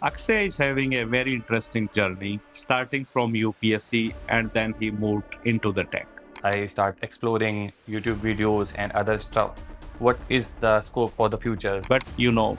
Akshay is having a very interesting journey, starting from UPSC and then he moved into the tech. I start exploring YouTube videos and other stuff. What is the scope for the future? But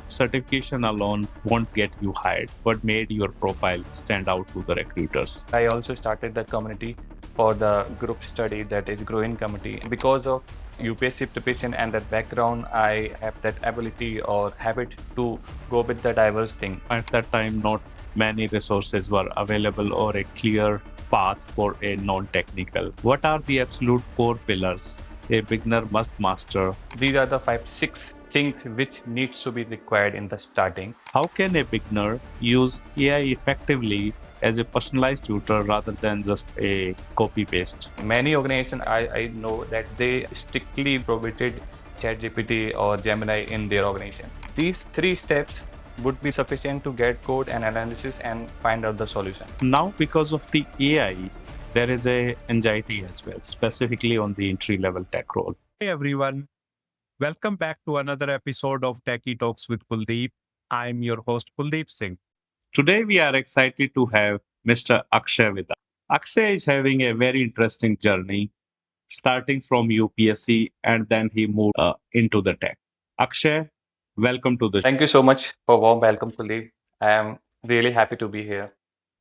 certification alone won't get you hired, but made your profile stand out to the recruiters. I also started the community for the group study, that is growing community. Because of UPSC preparation and that background, I have that ability or habit to go with the diverse thing. At that time, not many resources were available or a clear path for a non-technical. What are the absolute core pillars a beginner must master? These are the 5, 6 things which needs to be required in the starting. How can a beginner use AI effectively as a personalized tutor rather than just a copy paste? Many organizations I know that they strictly prohibited ChatGPT or Gemini in their organization. These 3 steps would be sufficient to get code and analysis and find out the solution. Now, because of the AI, there is a anxiety as well, specifically on the entry-level tech role. Hey everyone, welcome back to another episode of Techie Talks with Kuldeep. I'm your host Kuldeep Singh. Today we are excited to have Mr. Akshay with us. Akshay is having a very interesting journey, starting from UPSC and then he moved into the tech. Akshay, welcome to the show. Thank you so much for warm welcome, Kuldeep. I am really happy to be here.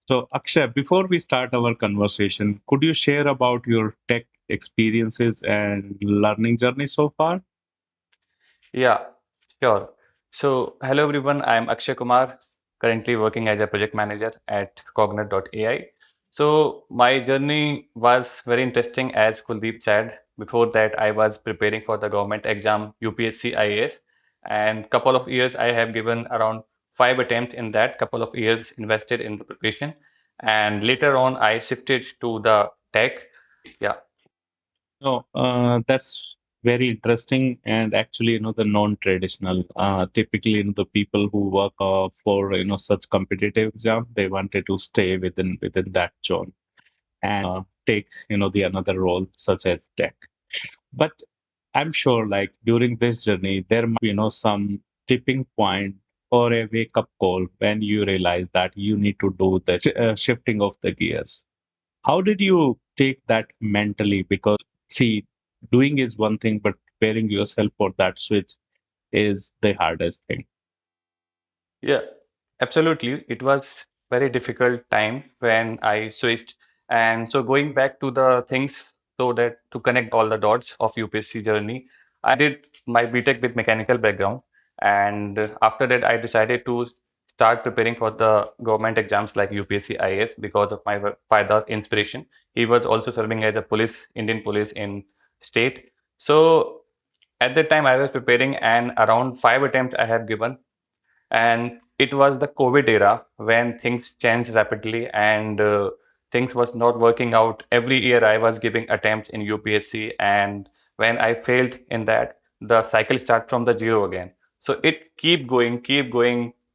So, Akshay, before we start our conversation, could you share about your tech experiences and learning journey so far? Yeah, sure. So, hello everyone. I'm Akshay Kumar, currently working as a project manager at Cognitive.ai. So, my journey was very interesting, as Kuldeep said. Before that, I was preparing for the government exam UPSC IAS, and couple of years I have given around 5 attempts in that. Couple of years invested in the preparation, and later on I shifted to the tech. Yeah. No, that's very interesting. And actually, the non-traditional, typically, the people who work for such competitive exam, they wanted to stay within that zone and take the another role such as tech. But I'm sure, like during this journey, there might be, some tipping point or a wake up call when you realize that you need to do the shifting of the gears. How did you take that mentally? Because see, doing is one thing, but preparing yourself for that switch is the hardest thing. Yeah, absolutely. It was very difficult time when I switched. And so going back to the things, so that to connect all the dots of UPSC journey, I did my BTech with mechanical background. And after that, I decided to start preparing for the government exams like UPSC IAS because of my father's inspiration. He was also serving as a police, Indian police in state. So at that time, I was preparing, and around 5 attempts I have given, and it was the COVID era when things changed rapidly, and things was not working out. Every year I was giving attempts in UPSC, and when I failed in that, the cycle start from the zero again. So it keep going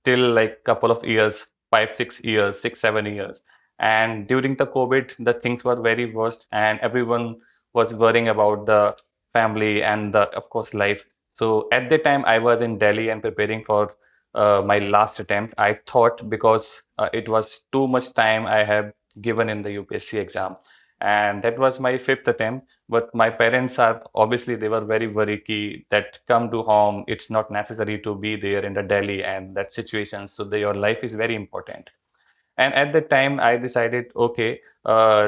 till like couple of years, 5, 6 years, 6, 7 years. And during the COVID, the things were very worst, and everyone was worrying about the family and the, of course, life. So at that time, I was in Delhi and preparing for my last attempt. I thought, because it was too much time I have given in the UPSC exam, and that was my fifth attempt. But my parents are obviously, they were very worried that come to home. It's not necessary to be there in the Delhi and that situation. So your life is very important. And at that time, I decided, okay,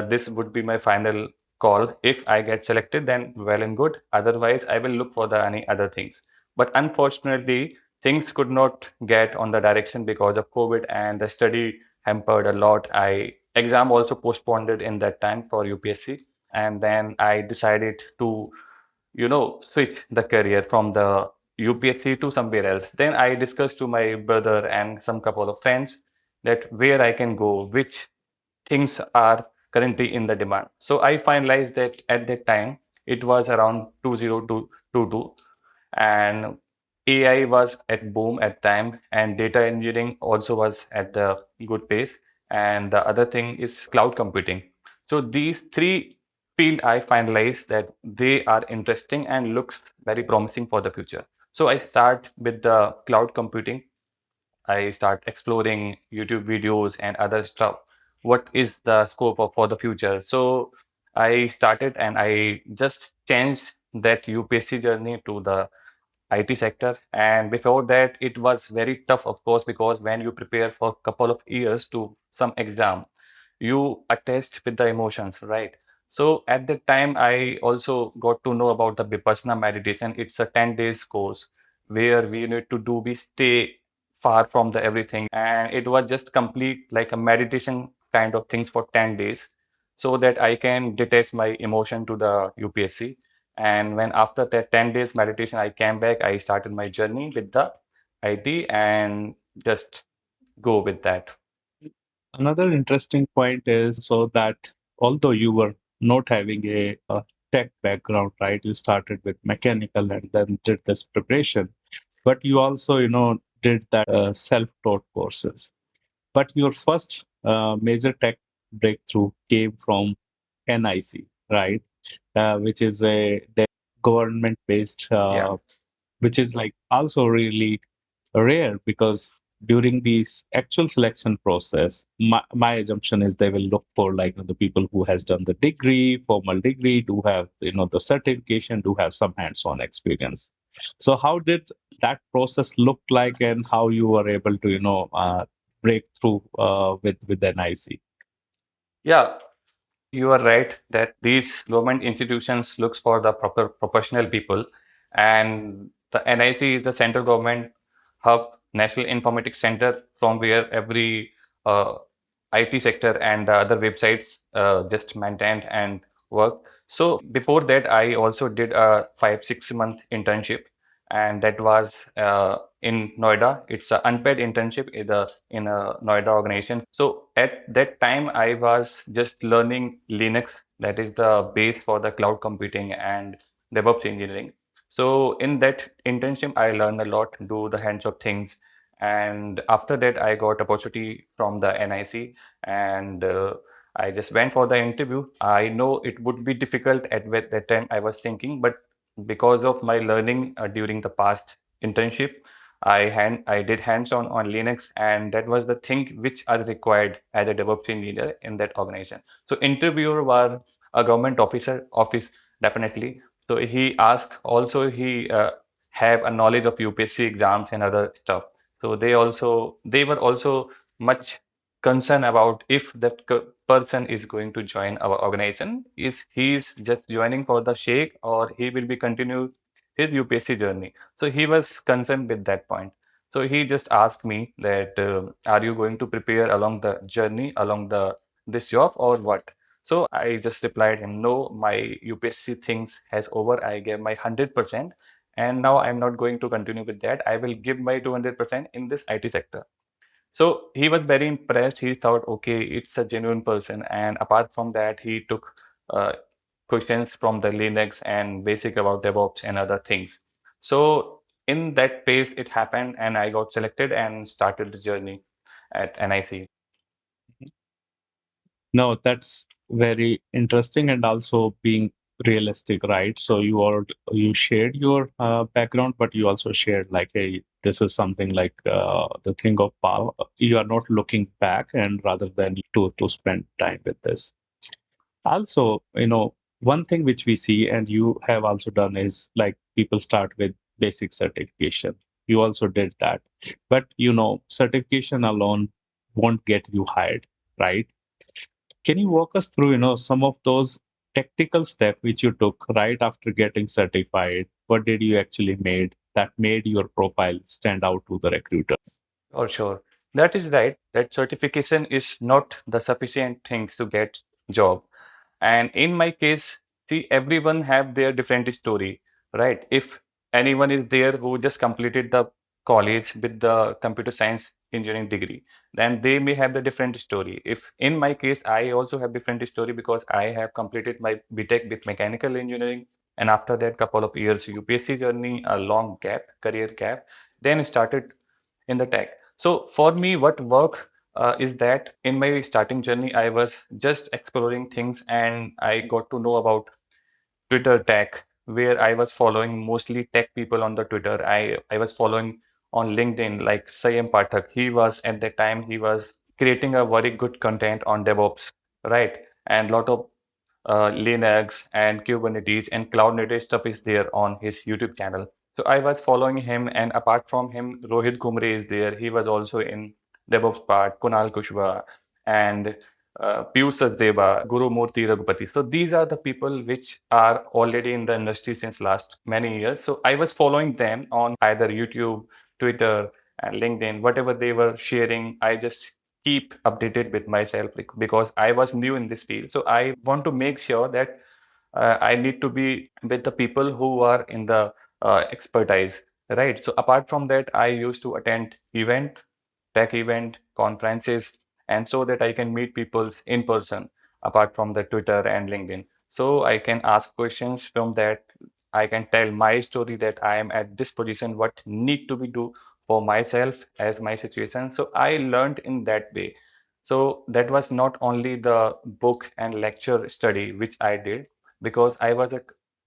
this would be my final call. If I get selected, then well and good. Otherwise, I will look for the any other things. But unfortunately, things could not get on the direction because of COVID, and the study hampered a lot. I exam also postponed it in that time for UPSC, and then I decided to switch the career from the UPSC to somewhere else. Then I discussed to my brother and some couple of friends that where I can go, which things are currently in the demand. So I finalized that at that time it was around 2022, and AI was at boom at time, and data engineering also was at the good pace, and the other thing is cloud computing. So these three field I finalized that they are interesting and looks very promising for the future. So I start with the cloud computing. I start exploring YouTube videos and other stuff. What is the scope of for the future? So I started and I just changed that UPSC journey to the IT sector. And before that, it was very tough, of course, because when you prepare for a couple of years to some exam, you attached with the emotions, right? So at that time, I also got to know about the Vipassana meditation. It's a 10 days course where we need to do, we stay far from the everything. And it was just complete like a meditation kind of things for 10 days so that I can detach my emotion to the UPSC. And when after that 10 days meditation, I came back, I started my journey with the IT and just go with that. Another interesting point is so that although you were not having a tech background, right? You started with mechanical and then did this preparation, but you also, did that self-taught courses. But your first major tech breakthrough came from NIC, right? Which is a government-based, Yeah. which is like also really rare because during these actual selection process, my assumption is they will look for like the people who has done the degree, formal degree, do have the certification, do have some hands-on experience. So how did that process look like, and how you were able to break through with NIC? Yeah, you are right that these government institutions looks for the proper professional people, and the NIC is the central government hub, National Informatics Center, from where every uh, IT sector and the other websites just maintained and work. So before that, I also did a 5 6 month internship, and that was in Noida. It's an unpaid internship in a Noida organization. So at that time, I was just learning Linux. That is the base for the cloud computing and DevOps engineering. So in that internship, I learned a lot, do the hands-on things, and after that, I got opportunity from the NIC, and I just went for the interview. I know it would be difficult at that time. I was thinking, but because of my learning during the past internship, I did hands-on on Linux, and that was the thing which are required as a DevOps engineer in that organization. So interviewer was a government office definitely. So he asked also he have a knowledge of UPSC exams and other stuff. So they were also much concerned about if that person is going to join our organization, is he is just joining for the shake or he will be continue his UPSC journey. So he was concerned with that point. So he just asked me that are you going to prepare along the journey along the this job or what? So I just replied him, no, my UPSC things has over. I gave my 100%, and now I'm not going to continue with that. I will give my 200% in this IT sector. So he was very impressed. He thought, okay, it's a genuine person. And apart from that, he took uh, questions from the Linux and basic about DevOps and other things. So in that phase, it happened, and I got selected and started the journey at NIC. No, that's very interesting and also being realistic, right? So you shared your background, but you also shared like, hey, this is something like the thing of power. You are not looking back, and rather than to spend time with this. Also, one thing which we see, and you have also done, is like people start with basic certification. You also did that, but certification alone won't get you hired, right? Can you walk us through, some of those tactical steps which you took right after getting certified? What did you actually made that made your profile stand out to the recruiters? For sure. That is right. That certification is not the sufficient things to get job. And in my case, see, everyone have their different story, right? If anyone is there who just completed the college with the computer science engineering degree, then they may have the different story. If in my case, I also have different story because I have completed my BTech with mechanical engineering, and after that, couple of years UPSC journey, a long gap, career gap, then started in the tech. So for me, what work is that in my starting journey, I was just exploring things and I got to know about Twitter tech, where I was following mostly tech people on the Twitter. I was following on LinkedIn, like Sayam Pathak. He was at that time, he was creating a very good content on DevOps, right? And lot of Linux and Kubernetes and cloud native stuff is there on his YouTube channel. So I was following him, and apart from him, Rohit Kumar is there. He was also in DevOps part, Kunal Kushwaha, and Piyush Sachdeva, Guru Murthy Raghupati. So these are the people which are already in the industry since last many years. So I was following them on either YouTube, Twitter, and LinkedIn, whatever they were sharing. I just keep updated with myself because I was new in this field. So I want to make sure that I need to be with the people who are in the expertise, right? So apart from that, I used to attend tech event, conferences, and so that I can meet people in person apart from the Twitter and LinkedIn. So I can ask questions from that. I can tell my story that I am at this position, what need to be do for myself as my situation. So I learned in that way. So that was not only the book and lecture study which I did because I was a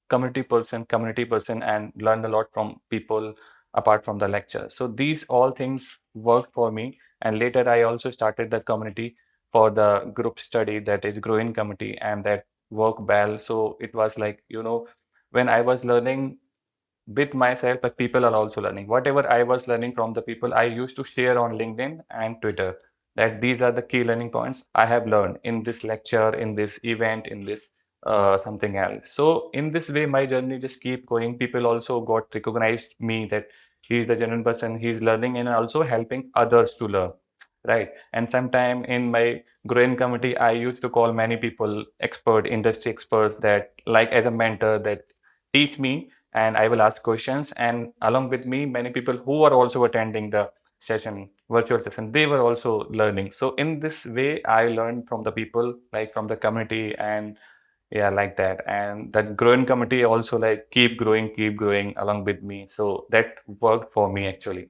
community person and learned a lot from people apart from the lecture. So these all things worked for me. And later I also started the community for the group study that is growing committee and that work well. So it was like, when I was learning with myself, but people are also learning. Whatever I was learning from the people, I used to share on LinkedIn and Twitter that these are the key learning points I have learned in this lecture, in this event, in this something else. So in this way, my journey just keep going. People also got recognized me that he's the genuine person, he's learning and also helping others to learn. Right. And sometime in my growing committee, I used to call many people expert, industry experts that like as a mentor that teach me and I will ask questions. And along with me, many people who are also attending the session, virtual session, they were also learning. So in this way, I learned from the people, like from the community, and yeah, like that. And that growing community also like keep growing along with me. So that worked for me actually.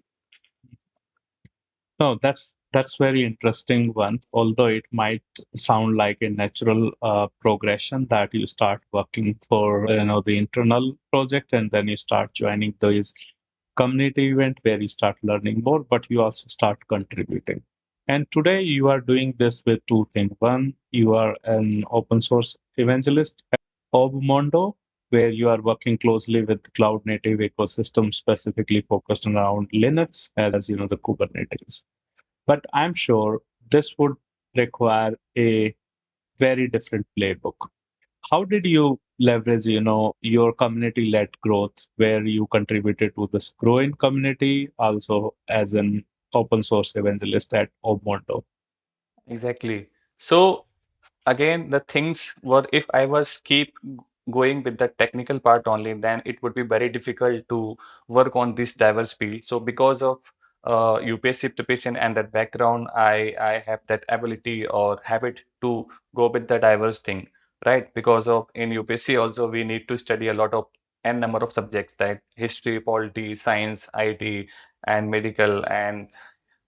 No, that's very interesting one. Although it might sound like a natural progression that you start working for the internal project and then you start joining those community event where you start learning more, but you also start contributing. And today you are doing this with two things. One, you are an open source evangelist at Obmondo, where you are working closely with cloud native ecosystem specifically focused around Linux as the Kubernetes. But I'm sure this would require a very different playbook. How did you leverage, your community-led growth where you contributed to this growing community also as an open source evangelist at Omondo? Exactly. So again, the things were if I was keep going with the technical part only, then it would be very difficult to work on this diverse field. So because of UPSC preparation and that background, I have that ability or habit to go with the diverse thing, right? Because of in UPSC also we need to study a lot of n number of subjects like history, polity, science, IT, and medical and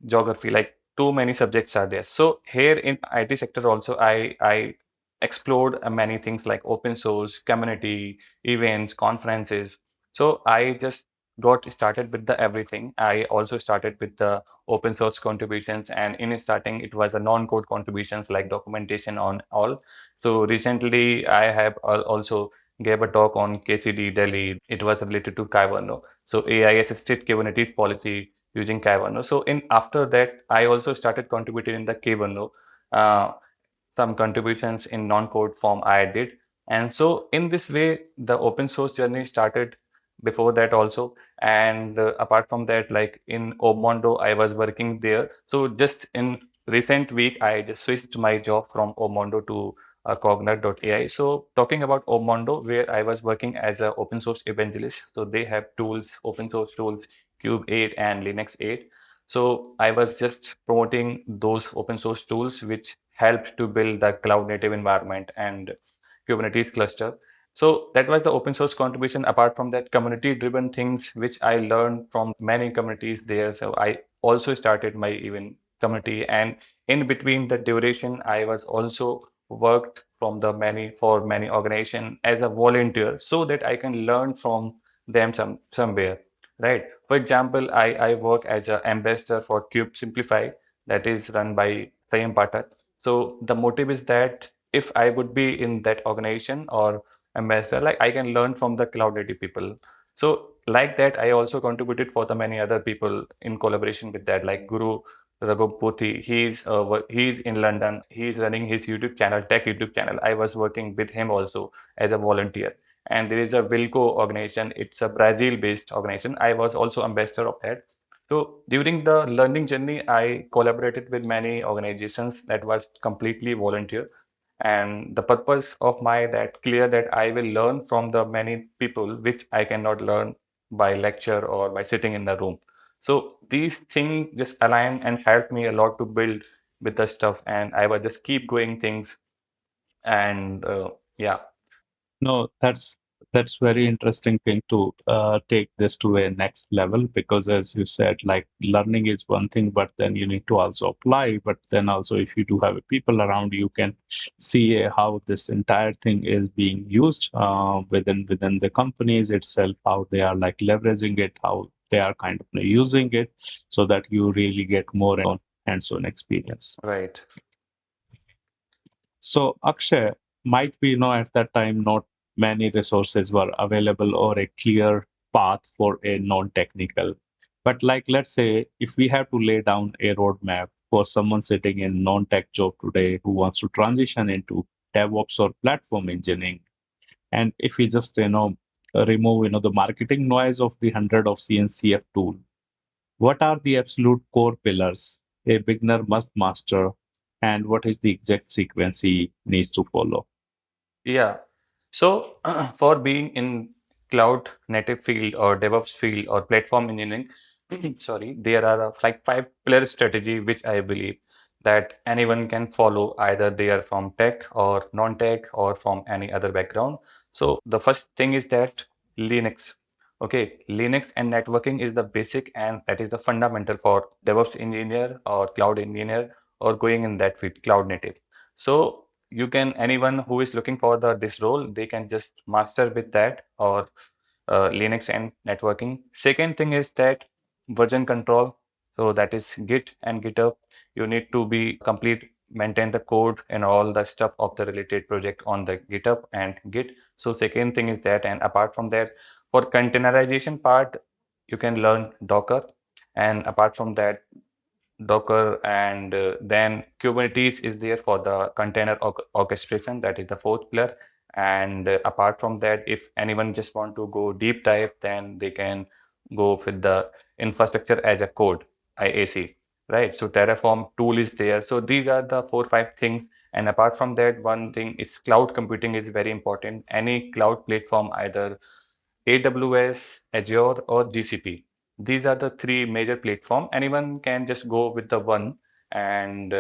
geography, like too many subjects are there. So here in IT sector also I explored many things like open source, community, events, conferences. So I just got started with the everything. I also started with the open source contributions, and in starting it was a non-code contributions like documentation on all. So recently I have also gave a talk on KCD Delhi. It was related to Kyverno. So AI assisted Kubernetes policy using Kyverno. So in after that, I also started contributing in the Kyverno. Uh, some contributions in non-code form I did. And so in this way, the open source journey started before that also. And apart from that, like in Omondo, I was working there. So just in recent week, I just switched my job from Omondo to Cognight.ai. So talking about Omondo, where I was working as an open source evangelist. So they have tools, open source tools, Cube 8 and Linux 8. So I was just promoting those open source tools which helped to build the cloud native environment and Kubernetes cluster. So that was the open source contribution. Apart from that, community driven things which I learned from many communities there. So I also started my even community, and in between the duration, I was also worked from the many organization as a volunteer so that I can learn from them somewhere. right? For example, I work as an ambassador for Cube Simplify that is run by Sayam Pathak. So the motive is that if I would be in that organization or ambassador, like I can learn from the cloud native people. So like that, I also contributed for the many other people in collaboration with that, like Guru Raghuputhi. He's in London. He's running his YouTube channel, Tech YouTube channel. I was working with him also as a volunteer. And there is a Wilco organization. It's a Brazil-based organization. I was also ambassador of that. So during the learning journey, I collaborated with many organizations that was completely volunteer. And the purpose of my that clear that I will learn from the many people which I cannot learn by lecture or by sitting in the room. So these things just align and help me a lot to build with the stuff. And I will just keep going things. And yeah, No, that's very interesting thing to take this to a next level, because as you said, like learning is one thing, but then you need to also apply. But then also, if you do have people around, you can see how this entire thing is being used within the companies itself, how they are like leveraging it, how they are kind of using it, so that you really get more hands-on experience. right. So, Akshay, might be, at that time, not many resources were available or a clear path for a non-technical. But like, let's say, if we have to lay down a roadmap for someone sitting in non-tech job today who wants to transition into DevOps or platform engineering, and if we just, remove, the marketing noise of the hundred of CNCF tool, what are the absolute core pillars a beginner must master, and what is the exact sequence he needs to follow? Yeah. So for being in cloud native field or DevOps field or platform engineering, sorry, there are like five pillar strategy which I believe that anyone can follow either they are from tech or non-tech or from any other background. So the first thing is that Linux. Okay, Linux and networking is the basic and that is the fundamental for DevOps engineer or cloud engineer or going in that field, cloud native. So you can anyone who is looking for this role they can just master with that or Linux and networking. Second thing is that version control. So that is Git and GitHub. You need to be complete maintain the code and all the stuff of the related project on the GitHub and Git. So second thing is that, and apart from that, for containerization part, you can learn Docker. And apart from that, Docker, and then Kubernetes is there for the container orchestration. That is the fourth pillar. And apart from that, if anyone just want to go deep dive, then they can go with the infrastructure as a code, IAC, right? So Terraform tool is there. So these are the four, five things. And apart from that, one thing, it's cloud computing is very important. Any cloud platform, either AWS, Azure, or GCP. These are the three major platform. Anyone can just go with the one. And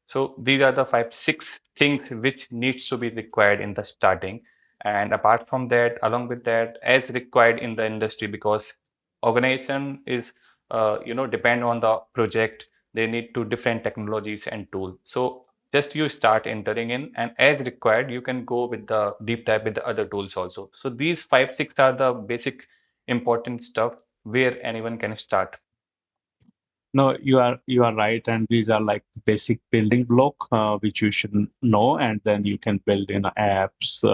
so these are the five, six things which needs to be required in the starting. And apart from that, along with that, as required in the industry, because organization is, depend on the project. They need to different technologies and tools. So just you start entering in and as required you can go with the deep dive with the other tools also. So these five six are the basic important stuff where anyone can start. No, you are right, and these are like the basic building block which you should know, and then you can build in apps,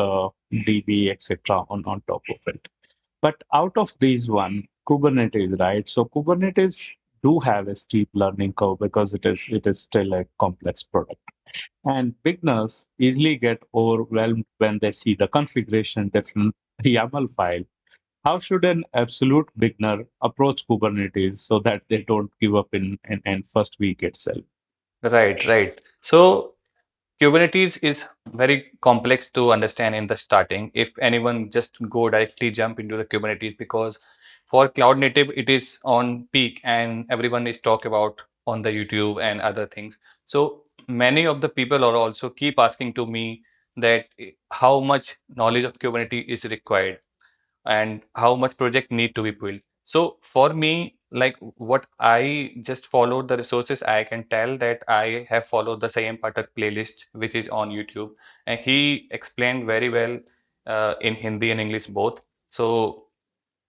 DB, etc. on top of it. But out of these one, Kubernetes, right? So Kubernetes do have a steep learning curve because it is still a complex product. And beginners easily get overwhelmed when they see the configuration different YAML file. How should an absolute beginner approach Kubernetes so that they don't give up in first week itself? Right. So Kubernetes is very complex to understand in the starting. If anyone just go directly jump into the Kubernetes, because for cloud native it is on peak and everyone is talk about on the YouTube and other things. So many of the people are also keep asking to me that how much knowledge of Kubernetes is required and how much project need to be built. So for me, like what I just followed the resources, I can tell that I have followed the same Patak playlist which is on YouTube, and he explained very well in Hindi and English both. So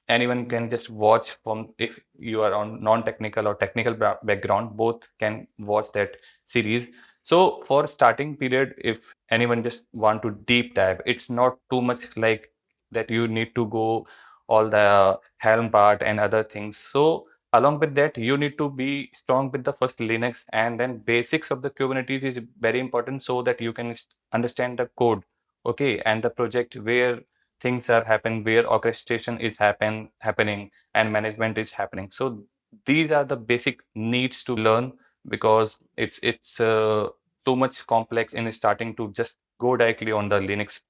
anyone can just watch from, if you are on non-technical or technical background, both can watch that series. So for starting period, if anyone just want to deep dive, it's not too much like that you need to go all the Helm part and other things. So along with that, you need to be strong with the first Linux, and then basics of the Kubernetes is very important so that you can understand the code, okay, and the project where things are happening, where orchestration is happening and management is happening. So these are the basic needs to learn, because it's too much complex in starting to just go directly on the Linux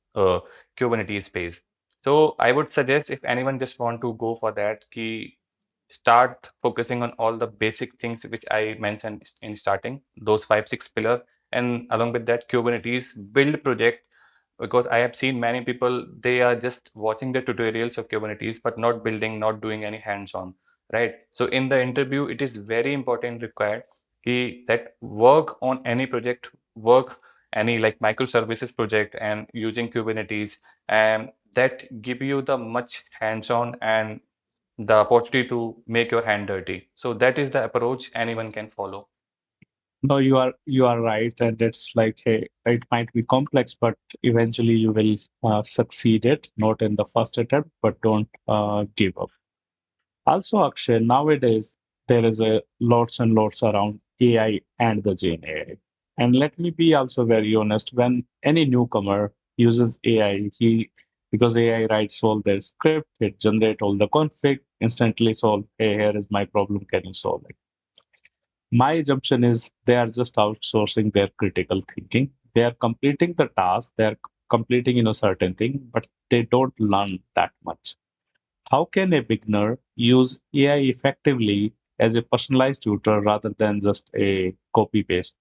Kubernetes space. So I would suggest, if anyone just want to go for that, key start focusing on all the basic things which I mentioned in starting, those 5 6 pillar, and along with that Kubernetes build project, because I have seen many people, they are just watching the tutorials of Kubernetes but not building, not doing any hands-on, right? So in the interview, it is very important required that work on any project, work any like microservices project and using Kubernetes, and that give you the much hands-on and the opportunity to make your hand dirty. So that is the approach anyone can follow. No, you are right, and it's like, hey, it might be complex, but eventually you will succeed it, not in the first attempt, but don't give up. Also, Akshay, nowadays there is a lots and lots around AI and the Gen AI. And let me be also very honest, when any newcomer uses AI, he because AI writes all their script, it generates all the config, instantly solve, hey, here is my problem, can you solve it? My assumption is they are just outsourcing their critical thinking. They are completing the task, they are completing certain thing, but they don't learn that much. How can a beginner use AI effectively as a personalized tutor rather than just a copy paste?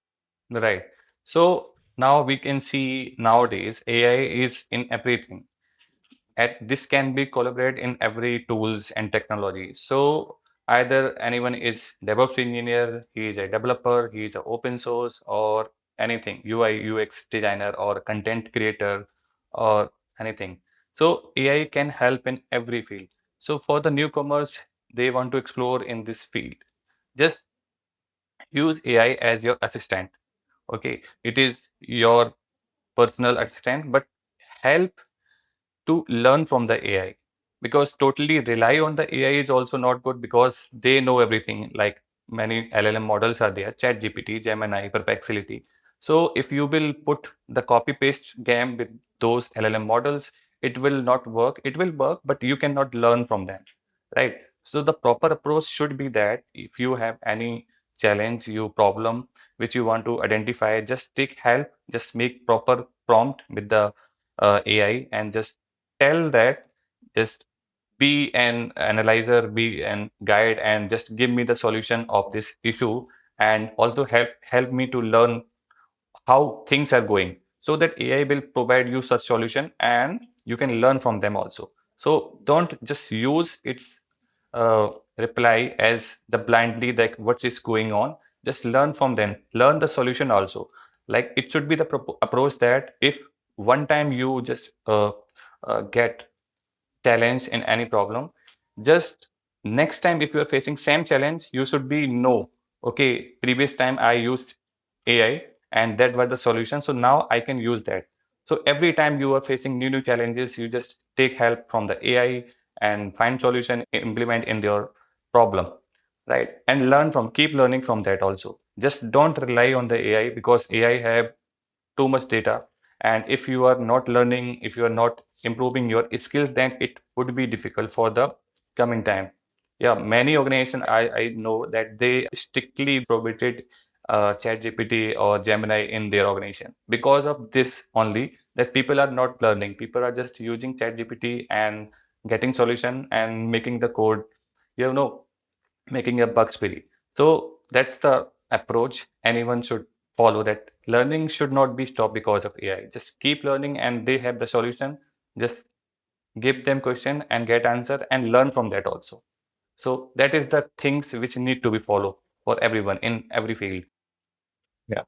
Right. So now we can see nowadays AI is in everything. At this can be collaborated in every tools and technology. So either anyone is DevOps engineer, he is a developer, he is an open source or anything, UI, UX designer or content creator or anything. So AI can help in every field. So for the newcomers, they want to explore in this field, just use AI as your assistant. Okay, it is your personal assistant, but help to learn from the AI, because totally rely on the AI is also not good, because they know everything. Like many LLM models are there, ChatGPT, Gemini, Perplexity. So if you will put the copy paste game with those LLM models, it will not work. It will work, but you cannot learn from them, right? So the proper approach should be that if you have any challenge, you problem which you want to identify, just take help, just make proper prompt with the AI and just tell that, just be an analyzer, be an guide, and just give me the solution of this issue, and also help me to learn how things are going, so that AI will provide you such solution and you can learn from them also. So don't just use its uh, reply as the blindly like what is going on. Just learn from them, learn the solution also. Like it should be the approach that if one time you just get challenge in any problem, just next time if you are facing same challenge, you should be no, okay, previous time I used AI and that was the solution, so now I can use that. So every time you are facing new challenges, you just take help from the AI and find solution, implement in your problem, right? And learn from, keep learning from that also. Just don't rely on the AI, because AI have too much data, and if you are not learning, if you are not improving your skills, then it would be difficult for the coming time. Yeah, many organizations I know that they strictly prohibited ChatGPT or Gemini in their organization, because of this only, that people are not learning, people are just using ChatGPT and getting solution and making the code, you know, making a bug spree. So that's the approach anyone should follow, that learning should not be stopped because of AI. Just keep learning and they have the solution. Just give them question and get answer and learn from that also. So that is the things which need to be followed for everyone in every field. Yeah.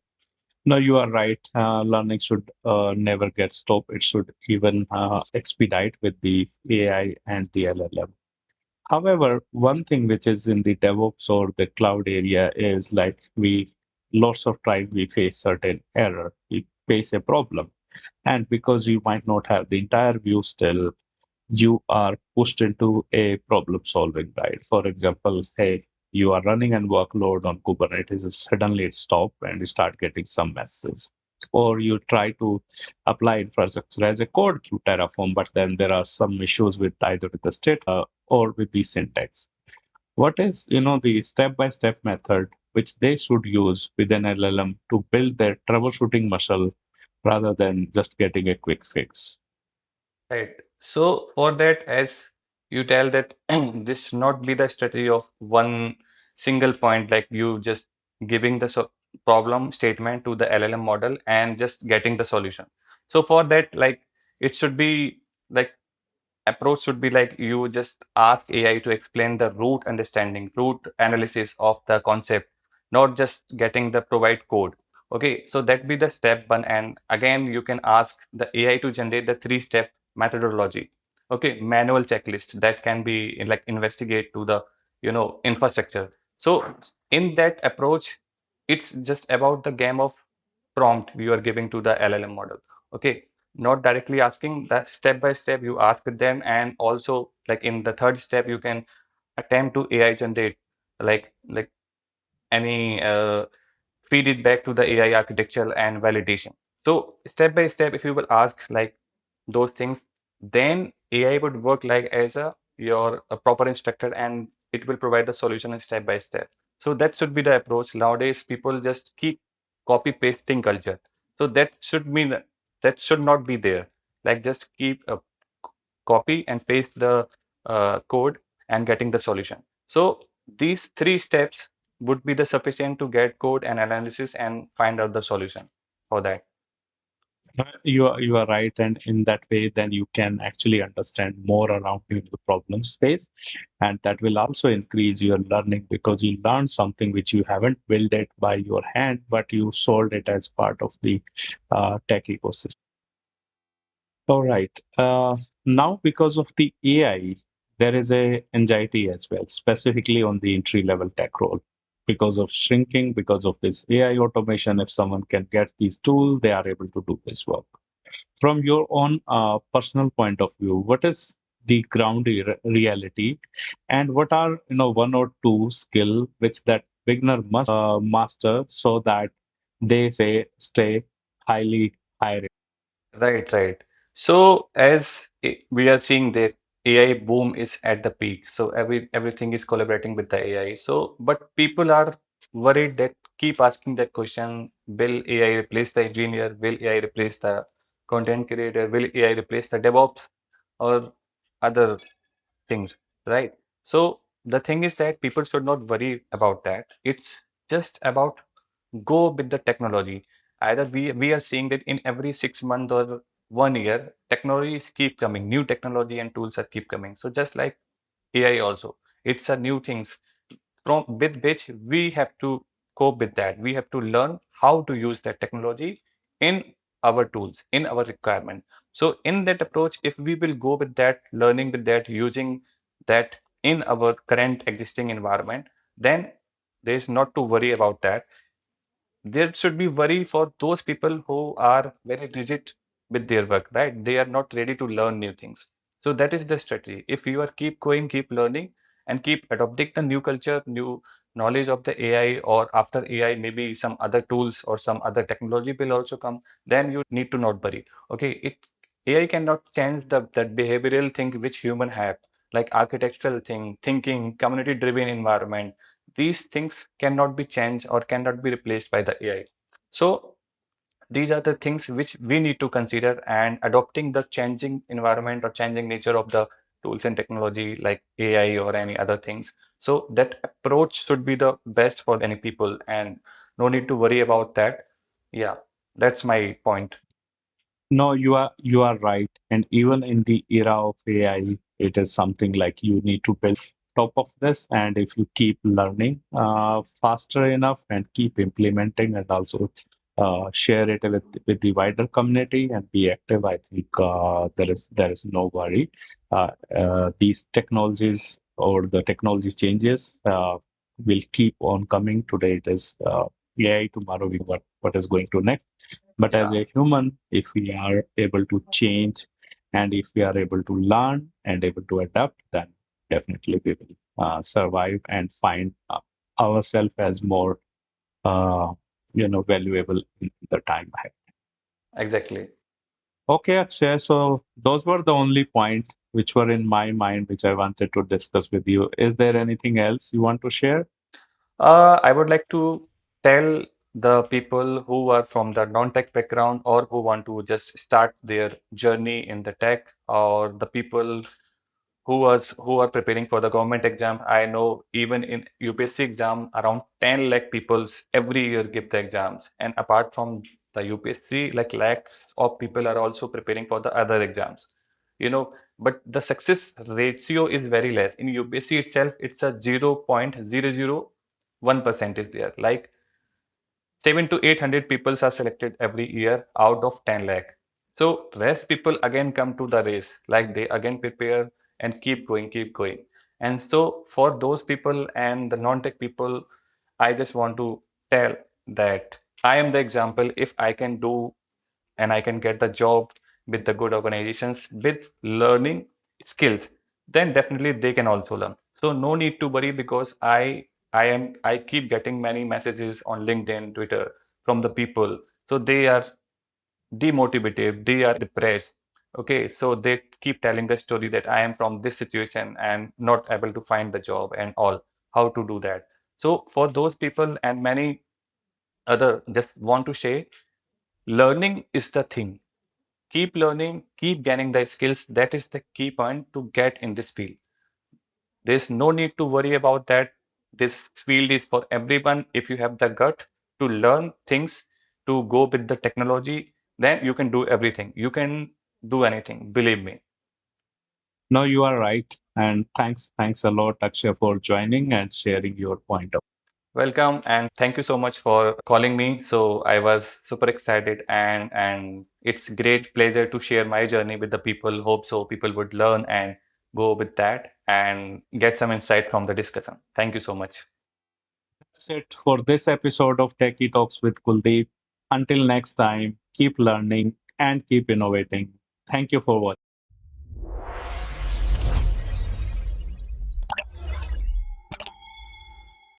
No, you are right. Learning should never get stopped. It should even expedite with the AI and the LLM. However, one thing which is in the DevOps or the cloud area is like lots of time we face certain error, we face a problem. And because you might not have the entire view still, you are pushed into a problem solving, right? For example, say you are running a workload on Kubernetes, and suddenly it stops and you start getting some messages. Or you try to apply infrastructure as a code through Terraform, but then there are some issues with either with the state or with the syntax. What is, the step-by-step method which they should use with an LLM to build their troubleshooting muscle rather than just getting a quick fix? Right. So for that, as you tell that this should not be the strategy of one single point, like you just giving the problem statement to the LLM model and just getting the solution. So for that, like it should be like approach should be like you just ask AI to explain the root analysis of the concept, not just getting the provide code. Okay, so that be the step one. And again, you can ask the AI to generate the three-step methodology. Okay, manual checklist that can be like investigate to the infrastructure. So in that approach, it's just about the game of prompt you are giving to the LLM model. Okay, not directly asking that step by step you ask them, and also like in the third step you can attempt to AI generate like any feed it back to the AI architecture and validation. So step by step, if you will ask like those things, then AI would work like as a proper instructor, and it will provide the solution in step by step. So that should be the approach. Nowadays, people just keep copy pasting culture. So that should mean that should not be there. Like just keep copy and paste the code and getting the solution. So these three steps would be the sufficient to get code and analysis and find out the solution for that. You are right, and in that way, then you can actually understand more around the problem space, and that will also increase your learning because you learn something which you haven't built it by your hand, but you solved it as part of the tech ecosystem. All right. Now, because of the AI, there is a anxiety as well, specifically on the entry level tech role. Because of shrinking, because of this AI automation, if someone can get these tools, they are able to do this work. From your own personal point of view, what is the ground reality, and what are one or two skill which that beginner must master so that they stay highly high? Right, right. So as we are seeing that AI boom is at the peak, so everything is collaborating with the AI. So, but people are worried that keep asking that question: Will AI replace the engineer? Will AI replace the content creator? Will AI replace the DevOps or other things, right? So the thing is that people should not worry about that. It's just about go with the technology. Either we are seeing that in every 6 months or 1 year, technologies keep coming, new technology and tools are keep coming. So just like AI also, it's a new things from with which we have to cope with that. We have to learn how to use that technology in our tools, in our requirement. So in that approach, if we will go with that, learning with that, using that in our current existing environment, then there's not to worry about that. There should be worry for those people who are very rigid with their work, right? They are not ready to learn new things. So that is the strategy. If you are keep going, keep learning, and keep adopting the new culture, new knowledge of the AI, or after AI, maybe some other tools or some other technology will also come, then you need to not worry. Okay, AI cannot change that behavioral thing which human have, like architectural thing, thinking, community-driven environment. These things cannot be changed or cannot be replaced by the AI. So these are the things which we need to consider, and adopting the changing environment or changing nature of the tools and technology like AI or any other things. So that approach should be the best for any people, and no need to worry about that. Yeah, that's my point. No, you are right. And even in the era of AI, it is something like you need to build top of this. And if you keep learning faster enough and keep implementing and also share it with the wider community and be active, I think there is no worry. These technologies or the technology changes will keep on coming. Today it is AI, tomorrow we what is going to next. But as Yeah, a human, if we are able to change and if we are able to learn and able to adapt, then definitely we will survive and find ourselves as more uh, valuable in the time ahead. exactly. Okay, Akshay. So those were the only point which were in my mind, which I wanted to discuss with you. Is there anything else you want to share? I would like to tell the people who are from the non-tech background or who want to just start their journey in the tech, or the people who are preparing for the government exam. I know even in UPSC exam, around 10 lakh people every year give the exams. And apart from the UPSC, like lakhs of people are also preparing for the other exams. But the success ratio is very less. In UPSC itself, it's a 0.001% is there. Like 7 to 800 people are selected every year out of 10 lakh. So rest people again come to the race, like they again prepare and keep going, keep going. And so for those people and the non-tech people, I just want to tell that I am the example. If I can do and I can get the job with the good organizations with learning skills, then definitely they can also learn. So no need to worry, because I keep getting many messages on LinkedIn, Twitter from the people. So they are demotivated, they are depressed. Okay, so they keep telling the story that I am from this situation and not able to find the job and all. How to do that? So for those people and many other, just want to say, learning is the thing. Keep learning, keep gaining the skills. That is the key point to get in this field. There's no need to worry about that. This field is for everyone. If you have the gut to learn things, to go with the technology, then you can do everything. You can do anything, believe me. No, you are right. And thanks a lot, Akshay, for joining and sharing your point of. Welcome and thank you so much for calling me. So I was super excited, and it's great pleasure to share my journey with the people. Hope so people would learn and go with that and get some insight from the discussion. Thank you so much. That's it for this episode of Techie Talks with Kuldeep. Until next time, keep learning and keep innovating. Thank you for watching.